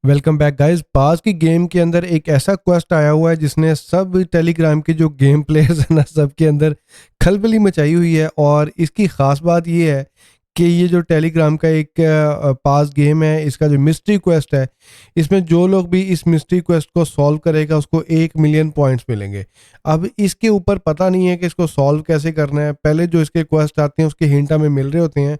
Welcome back guys. पास की game के अंदर एक ऐसा क्वेस्ट आया हुआ है जिसने सब टेलीग्राम के जो गेम प्लेयर्स हैं ना, सबके अंदर खलबली मचाई हुई है। और इसकी ख़ास बात ये है कि ये जो टेलीग्राम का एक पास गेम है, इसका जो मिस्ट्री क्वेस्ट है, इसमें जो लोग भी इस मिस्ट्री क्वेस्ट को सॉल्व करेगा उसको 1 मिलियन पॉइंट्स मिलेंगे। अब इसके ऊपर पता नहीं है कि इसको सॉल्व कैसे करना है। पहले जो इसके क्वेस्ट आते हैं उसके हिंट हमें मिल रहे होते हैं,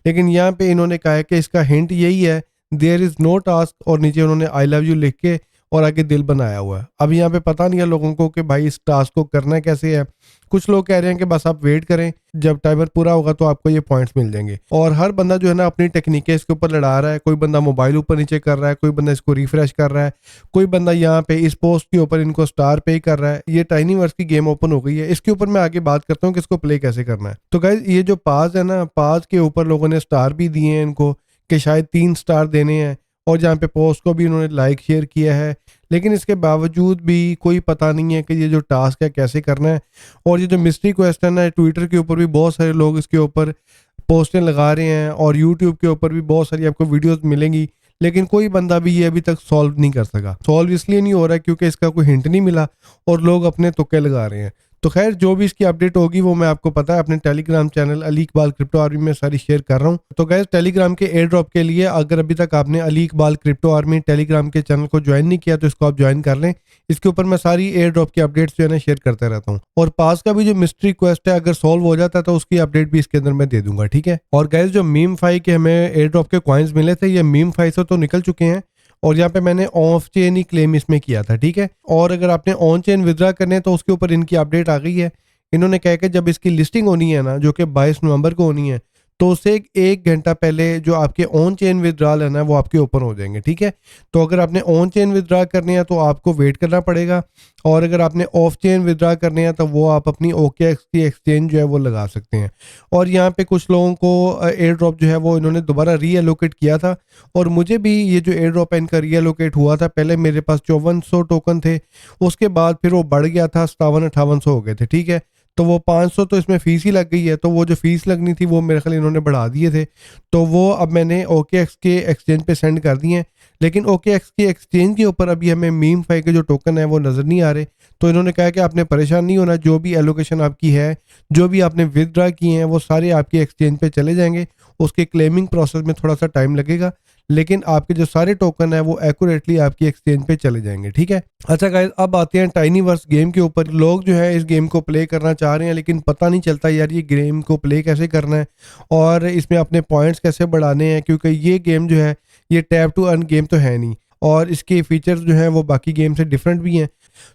लेकिन यहाँ पे इन्होंने कहा है कि इसका हिंट यही है, देयर इज नो टास्क, और नीचे उन्होंने आई लव यू लिख के और आगे दिल बनाया हुआ है। अब यहाँ पे पता नहीं है लोगों को कि भाई इस टास्क को करना कैसे है। कुछ लोग कह रहे हैं कि बस आप वेट करें, जब टाइमर पूरा होगा तो आपको ये पॉइंट्स मिल जाएंगे। और हर बंदा जो है ना अपनी टेक्निकें इसके ऊपर लड़ा रहा है। कोई बंदा मोबाइल ऊपर नीचे कर रहा है, कोई बंदा इसको रिफ्रेश कर रहा है, कोई बंदा यहाँ पे इस पोस्ट के ऊपर इनको स्टार पे कर रहा है। ये टाइनी वर्स की गेम ओपन हो गई है। इसके ऊपर मैं आगे बात करता हूँ कि इसको प्ले कैसे करना है। तो गाइज ये जो पास है ना, पास के ऊपर लोगों ने स्टार भी दिए हैं इनको, कि शायद 3 स्टार देने हैं। और जहाँ पे पोस्ट को भी उन्होंने लाइक शेयर किया है, लेकिन इसके बावजूद भी कोई पता नहीं है कि ये जो टास्क है कैसे करना है। और ये जो मिस्ट्री क्वेश्चन है, ट्विटर के ऊपर भी बहुत सारे लोग इसके ऊपर पोस्टें लगा रहे हैं और यूट्यूब के ऊपर भी बहुत सारी आपको वीडियोस मिलेंगी, लेकिन कोई बंदा भी ये अभी तक सॉल्व नहीं कर सका। सॉल्व इसलिए नहीं हो रहा है क्योंकि इसका कोई हिंट नहीं मिला और लोग अपने तुक्के लगा रहे हैं। तो खैर, जो भी इसकी अपडेट होगी वो मैं आपको पता है अपने Telegram channel Ali Iqbal crypto army में सारी शेयर कर रहा हूँ। तो गैस, टेलीग्राम के एयर ड्रॉप के लिए अगर अभी तक आपने Ali Iqbal crypto army Telegram के चैनल को ज्वाइन नहीं किया तो इसको आप ज्वाइन कर लें। इसके ऊपर मैं सारी एयर ड्रॉप की अपडेट्स जो है ना शेयर करता रहता हूँ। और पास का भी जो मिस्ट्री क्वेस्ट है, अगर सॉल्व हो जाता है तो उसकी अपडेट भी इसके अंदर मैं दे दूंगा, ठीक है। और गैस, जो मीम फाई के हमें एयर ड्रॉप के कॉइन्स मिले थे, ये मीम फाई से तो निकल चुके हैं और यहाँ पे मैंने ऑफ चेन ही क्लेम इसमें किया था, ठीक है। और अगर आपने ऑन चेन विड्रॉ करने हैं तो उसके ऊपर इनकी अपडेट आ गई है। इन्होंने कहा कि जब इसकी लिस्टिंग होनी है ना, जो कि 22 नवंबर को होनी है, तो उससे एक घंटा पहले जो आपके ऑन चेन विदड्रॉल है ना वो आपके ओपन हो जाएंगे, ठीक है। तो अगर आपने ऑन चेन विदड्रॉ करने हैं तो आपको वेट करना पड़ेगा, और अगर आपने ऑफ चेन विदड्रॉ करने हैं तो वो आप अपनी OKX की एक्सचेंज जो है वो लगा सकते हैं। और यहाँ पे कुछ लोगों को एयर ड्रॉप जो है वो इन्होंने दोबारा रीएलोकेट किया था, और मुझे भी ये जो एयर ड्रॉप है इनका रीएलोकेट हुआ था। पहले मेरे पास 5400 टोकन थे, उसके बाद फिर वो बढ़ गया था, 57-5800 हो गए थे, ठीक है। तो वो 500 तो इसमें फ़ीस ही लग गई है, तो वो जो फ़ीस लगनी थी वो मेरे ख्याल इन्होंने बढ़ा दिए थे, तो वो अब मैंने OKX के एक्सचेंज पे सेंड कर दिए हैं। लेकिन OKX के एक्सचेंज के ऊपर अभी हमें मीम फाई के जो टोकन है वो नज़र नहीं आ रहे। तो इन्होंने कहा कि आपने परेशान नहीं होना, जो भी एलोकेशन आपकी है, जो भी आपने विदड्रॉ किए हैं वो सारे आपके एक्सचेंज पे चले जाएंगे। उसके क्लेमिंग प्रोसेस में थोड़ा सा टाइम लगेगा, लेकिन आपके जो सारे टोकन है वो एक्यूरेटली आपकी एक्सचेंज पे चले जाएंगे, ठीक है। अच्छा गाइस, अब आते हैं टाइनी वर्स गेम के ऊपर। लोग जो है इस गेम को प्ले करना चाह रहे हैं, लेकिन पता नहीं चलता यार ये गेम को प्ले कैसे करना है और इसमें अपने पॉइंट्स कैसे बढ़ाने हैं, क्योंकि ये गेम जो है ये टैप टू अर्न गेम तो है नहीं, और इसके फीचर्स जो हैं वो बाकी गेम से डिफरेंट भी हैं।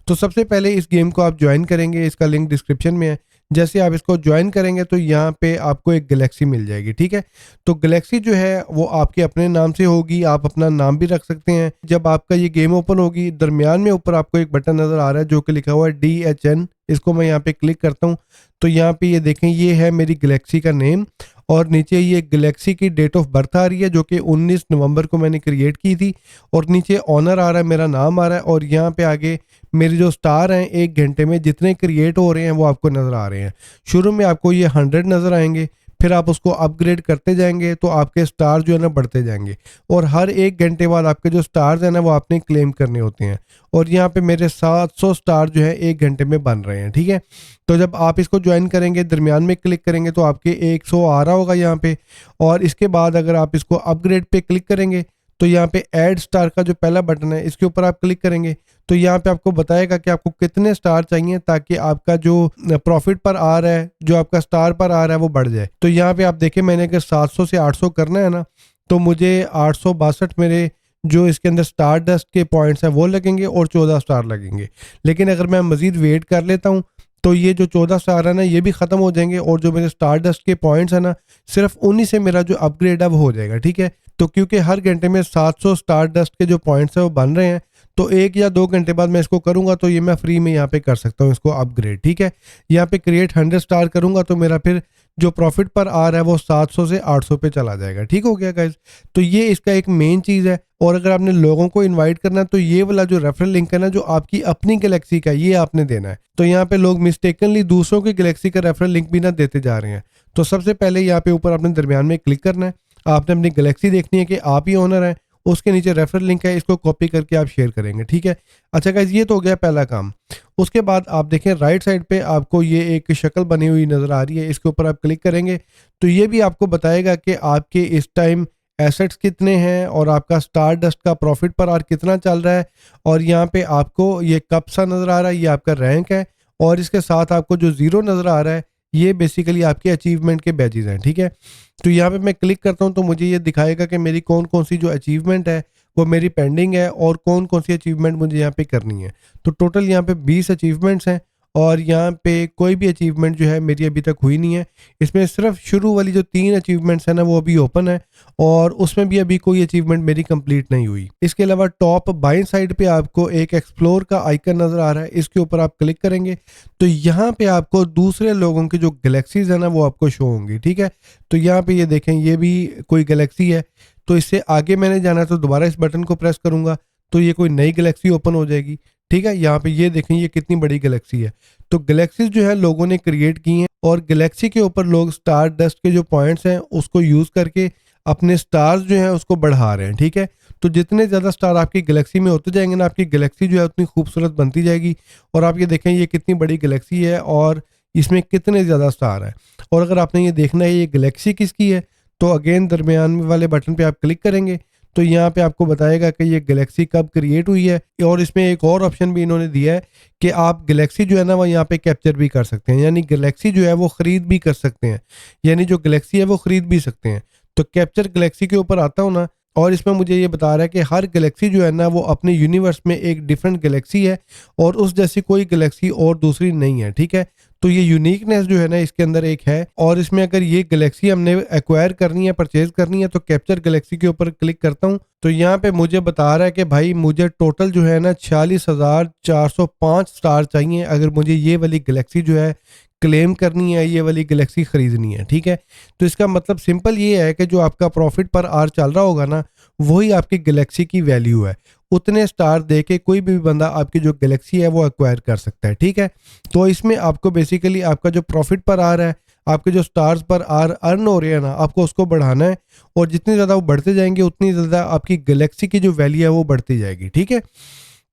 तो सबसे पहले इस गेम को आप ज्वाइन करेंगे, इसका लिंक डिस्क्रिप्शन में है। जैसे आप इसको ज्वाइन करेंगे तो यहाँ पे आपको एक गैलेक्सी मिल जाएगी, ठीक है। तो गैलेक्सी जो है वो आपके अपने नाम से होगी, आप अपना नाम भी रख सकते हैं। जब आपका ये गेम ओपन होगी, दरमियान में ऊपर आपको एक बटन नज़र आ रहा है जो कि लिखा हुआ है DHN। इसको मैं यहाँ पे क्लिक करता हूँ तो यहाँ पे ये देखें, ये है मेरी गैलेक्सी का नेम, और नीचे ये गैलेक्सी की डेट ऑफ बर्थ आ रही है जो कि 19 नवंबर को मैंने क्रिएट की थी, और नीचे ऑनर आ रहा है, मेरा नाम आ रहा है, और यहाँ पे आगे मेरे जो स्टार हैं 1 घंटे में जितने क्रिएट हो रहे हैं वो आपको नज़र आ रहे हैं। शुरू में आपको ये 100 नज़र आएंगे, फिर आप उसको अपग्रेड करते जाएंगे तो आपके स्टार जो है ना बढ़ते जाएंगे, और हर 1 घंटे बाद आपके जो स्टार्स हैं ना वो आपने क्लेम करने होते हैं। और यहाँ पे मेरे 700 स्टार जो है 1 घंटे में बन रहे हैं, ठीक है। तो जब आप इसको ज्वाइन करेंगे, दरमियान में क्लिक करेंगे तो आपके 100 आ रहा होगा यहाँ पे, और इसके बाद अगर आप इसको अपग्रेड पे क्लिक करेंगे तो यहाँ पे ऐड स्टार का जो पहला बटन है इसके ऊपर आप क्लिक करेंगे तो यहाँ पे आपको बताएगा कि आपको कितने स्टार चाहिए ताकि आपका जो प्रॉफिट पर आ रहा है, जो आपका स्टार पर आ रहा है वो बढ़ जाए। तो यहाँ पे आप देखें, मैंने अगर 700 से 800 करना है ना, तो मुझे 862 मेरे जो इसके अंदर स्टार डस्ट के पॉइंट्स हैं वो लगेंगे और 14 स्टार लगेंगे। लेकिन अगर मैं मजीद वेट कर लेता हूँ तो ये जो 14 स्टार है ना ये भी ख़त्म हो जाएंगे, और जो मेरे स्टार डस्ट के पॉइंट्स है ना, सिर्फ उन्हीं से मेरा जो अपग्रेड है वो हो जाएगा, ठीक है। तो क्योंकि हर घंटे में 700 स्टार डस्ट के जो पॉइंट्स है वो बन रहे हैं, तो 1 या 2 घंटे बाद मैं इसको करूंगा तो ये मैं फ्री में यहाँ पे कर सकता हूँ इसको अपग्रेड, ठीक है। यहाँ पे क्रिएट 100 स्टार करूंगा तो मेरा फिर जो प्रॉफिट पर आ रहा है वो 700 से 800 पे चला जाएगा, ठीक हो गया गाइज। तो ये इसका एक मेन चीज़ है। और अगर आपने लोगों को इनवाइट करना है तो ये वाला जो रेफरल लिंक है ना, जो आपकी अपनी गैलेक्सी का, ये आपने देना है। तो यहाँ पे लोग मिस्टेकनली दूसरों की गैलेक्सी का रेफरल लिंक भी ना देते जा रहे हैं। तो सबसे पहले यहाँ पे ऊपर आपने दरमियान में क्लिक करना है, आपने अपनी गैलेक्सी देखनी है कि आप ही ओनर हैं, उसके नीचे रेफरल लिंक है, इसको कॉपी करके आप शेयर करेंगे। ठीक है, अच्छा गाइज ये तो हो गया पहला काम। उसके बाद आप देखें राइट साइड पे आपको ये एक शक्ल बनी हुई नज़र आ रही है, इसके ऊपर आप क्लिक करेंगे तो ये भी आपको बताएगा कि आपके इस टाइम एसेट्स कितने हैं और आपका स्टार डस्ट का प्रॉफिट पर आवर कितना चल रहा है। और यहाँ पे आपको ये कप सा नज़र आ रहा है, ये आपका रैंक है। और इसके साथ आपको जो ज़ीरो नज़र आ रहा है ये बेसिकली आपके अचीवमेंट के बैजेस हैं। ठीक है, तो यहाँ पे मैं क्लिक करता हूँ तो मुझे ये दिखाएगा कि मेरी कौन कौन सी जो अचीवमेंट है वो मेरी पेंडिंग है और कौन कौन सी अचीवमेंट मुझे यहाँ पे करनी है। तो टोटल यहाँ पे 20 अचीवमेंट्स हैं और यहाँ पे कोई भी अचीवमेंट जो है मेरी अभी तक हुई नहीं है। इसमें सिर्फ शुरू वाली जो 3 अचीवमेंट्स हैं ना वो अभी ओपन है और उसमें भी अभी कोई अचीवमेंट मेरी कंप्लीट नहीं हुई। इसके अलावा टॉप बाईं साइड पे आपको एक एक्सप्लोर का आइकन नज़र आ रहा है, इसके ऊपर आप क्लिक करेंगे तो यहाँ पे आपको दूसरे लोगों की जो गैलेक्सीज है ना वो आपको शो होंगी। ठीक है, तो यहाँ पे ये देखें ये भी कोई गैलेक्सी है। तो इससे आगे मैंने जाना है तो दोबारा इस बटन को प्रेस करूंगा तो ये कोई नई गैलेक्सी ओपन हो जाएगी। ठीक है, यहाँ पे ये देखें ये कितनी बड़ी गैलेक्सी है। तो गैलेक्सीज जो है लोगों ने क्रिएट की हैं और गैलेक्सी के ऊपर लोग स्टार डस्ट के जो पॉइंट्स हैं उसको यूज करके अपने स्टार्स जो हैं उसको बढ़ा रहे हैं। ठीक है, तो जितने ज़्यादा स्टार आपकी गैलेक्सी में होते जाएंगे ना आपकी गैलेक्सी जो है उतनी खूबसूरत बनती जाएगी। और आप ये देखें ये कितनी बड़ी गैलेक्सी है और इसमें कितने ज़्यादा स्टार हैं। और अगर आपने ये देखना है ये गैलेक्सी किसकी है तो अगेन दरमियान वाले बटन पे आप क्लिक करेंगे तो यहाँ पे आपको बताएगा कि ये गैलेक्सी कब क्रिएट हुई है। और इसमें एक और ऑप्शन भी इन्होंने दिया है कि आप गैलेक्सी जो है ना वो यहाँ पे कैप्चर भी कर सकते हैं, यानी गैलेक्सी जो है वो खरीद भी कर सकते हैं, यानी जो गैलेक्सी है वो खरीद भी सकते हैं। तो कैप्चर गैलेक्सी के ऊपर आता हूँ ना और इसमें मुझे ये बता रहा है कि हर गैलेक्सी जो है ना वो अपने यूनिवर्स में एक डिफरेंट गैलेक्सी है और उस जैसी कोई गैलेक्सी और दूसरी नहीं है। ठीक है, तो ये यूनिकनेस जो है ना इसके अंदर एक है। और इसमें अगर ये गैलेक्सी हमने एक्वायर करनी है, परचेज करनी है तो कैप्चर गैलेक्सी के ऊपर क्लिक करता हूँ तो यहाँ पे मुझे बता रहा है कि भाई मुझे टोटल जो है ना 46,405 स्टार चाहिए अगर मुझे ये वाली गैलेक्सी जो है क्लेम करनी है, ये वाली गैलेक्सी खरीदनी है। ठीक है, तो इसका मतलब सिंपल ये है कि जो आपका प्रॉफिट पर आवर चल रहा होगा ना वही आपकी गैलेक्सी की वैल्यू है। उतने स्टार दे के कोई भी बंदा आपकी जो गैलेक्सी है वो एक्वायर कर सकता है। ठीक है, तो इसमें आपको बेसिकली आपका जो प्रॉफिट पर आ रहा है, आपके जो स्टार्स पर अर्न हो रहे हैं ना, आपको उसको बढ़ाना है और जितने ज़्यादा वो बढ़ते जाएंगे उतनी ज़्यादा आपकी गैलेक्सी की जो वैल्यू है वो बढ़ती जाएगी। ठीक है,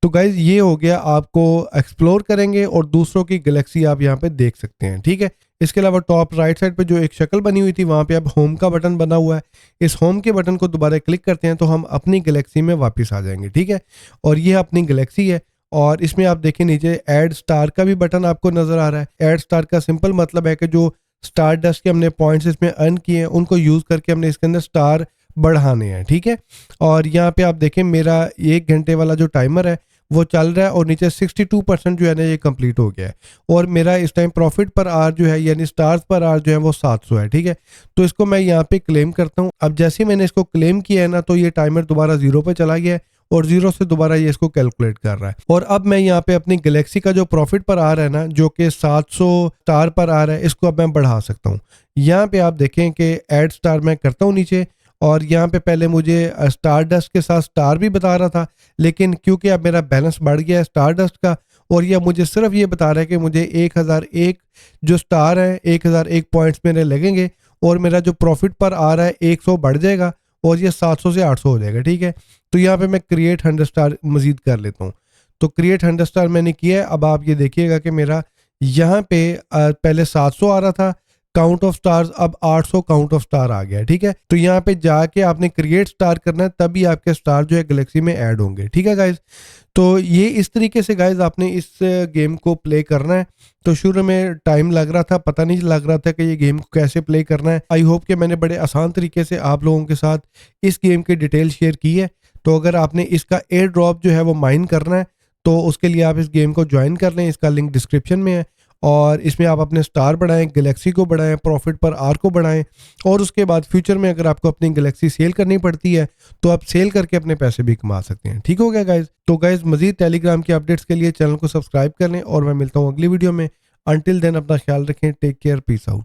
तो गाइज ये हो गया, आपको एक्सप्लोर करेंगे और दूसरों की गैलेक्सी आप यहाँ पे देख सकते हैं। ठीक है, इसके अलावा टॉप राइट साइड पे जो एक शक्ल बनी हुई थी वहाँ पे अब होम का बटन बना हुआ है, इस होम के बटन को दोबारा क्लिक करते हैं तो हम अपनी गैलेक्सी में वापस आ जाएंगे। ठीक है, और ये अपनी गैलेक्सी है और इसमें आप देखें नीचे ऐड स्टार का भी बटन आपको नजर आ रहा है। ऐड स्टार का सिंपल मतलब है कि जो स्टार डस्ट के हमने पॉइंट्स इसमें अर्न किए हैं उनको यूज करके हमने इसके अंदर स्टार बढ़ाने हैं। ठीक है, और यहाँ पे आप देखें मेरा 1 घंटे वाला जो टाइमर है वो चल रहा है और नीचे 62% जो है ना ये कंप्लीट हो गया है और मेरा इस टाइम प्रॉफिट पर आवर जो है यानी स्टार्स पर आवर जो है वो 700 है। ठीक है, तो इसको मैं यहाँ पे क्लेम करता हूँ। अब जैसे ही मैंने इसको क्लेम किया है ना तो ये टाइमर दोबारा 0 पे चला गया है और 0 से दोबारा ये इसको कैलकुलेट कर रहा है। और अब मैं यहाँ पे अपनी गैलेक्सी का जो प्रॉफिट पर आ रहा है ना जो कि 700 स्टार पर आ रहा है इसको अब मैं बढ़ा सकता हूँ। यहाँ पे आप देखें कि ऐड स्टार मैं करता हूँ नीचे और यहाँ पे पहले मुझे स्टार डस्ट के साथ स्टार भी बता रहा था लेकिन क्योंकि अब मेरा बैलेंस बढ़ गया है स्टार डस्ट का और यह मुझे सिर्फ ये बता रहा है कि मुझे 1001 जो स्टार है 1001 पॉइंट्स मेरे लगेंगे और मेरा जो प्रॉफिट पर आ रहा है 100 बढ़ जाएगा और ये 700 से 800 हो जाएगा। ठीक है, तो यहाँ पे मैं क्रिएट 100 स्टार मजीद कर लेता हूँ। तो क्रिएट 100 स्टार मैंने किया है। अब आप ये देखिएगा कि मेरा यहाँ पे पहले 700 आ रहा था काउंट ऑफ स्टार्स, अब 800 काउंट ऑफ स्टार आ गया है। ठीक है, तो यहाँ पे जाके आपने क्रिएट स्टार करना है तभी आपके स्टार जो है गैलेक्सी में ऐड होंगे। ठीक है गाइज, तो ये इस तरीके से गाइज आपने इस गेम को प्ले करना है। तो शुरू में टाइम लग रहा था, पता नहीं लग रहा था कि ये गेम को कैसे प्ले करना है। आई होप कि मैंने बड़े आसान तरीके से आप लोगों के साथ इस गेम की डिटेल शेयर की है। तो अगर आपने इसका एयर ड्रॉप जो है वो माइन करना है तो उसके लिए आप इस गेम को ज्वाइन कर लें, इसका लिंक डिस्क्रिप्शन में है। और इसमें आप अपने स्टार बढ़ाएं, गैलेक्सी को बढ़ाएं, प्रॉफिट पर आर को बढ़ाएं और उसके बाद फ्यूचर में अगर आपको अपनी गैलेक्सी सेल करनी पड़ती है तो आप सेल करके अपने पैसे भी कमा सकते हैं। ठीक हो गया गाइज, तो गाइज मजीद टेलीग्राम की अपडेट्स के लिए चैनल को सब्सक्राइब कर लें और मैं मिलता हूँ अगली वीडियो में। अंटिल देन अपना ख्याल रखें, टेक केयर, पीस आउट।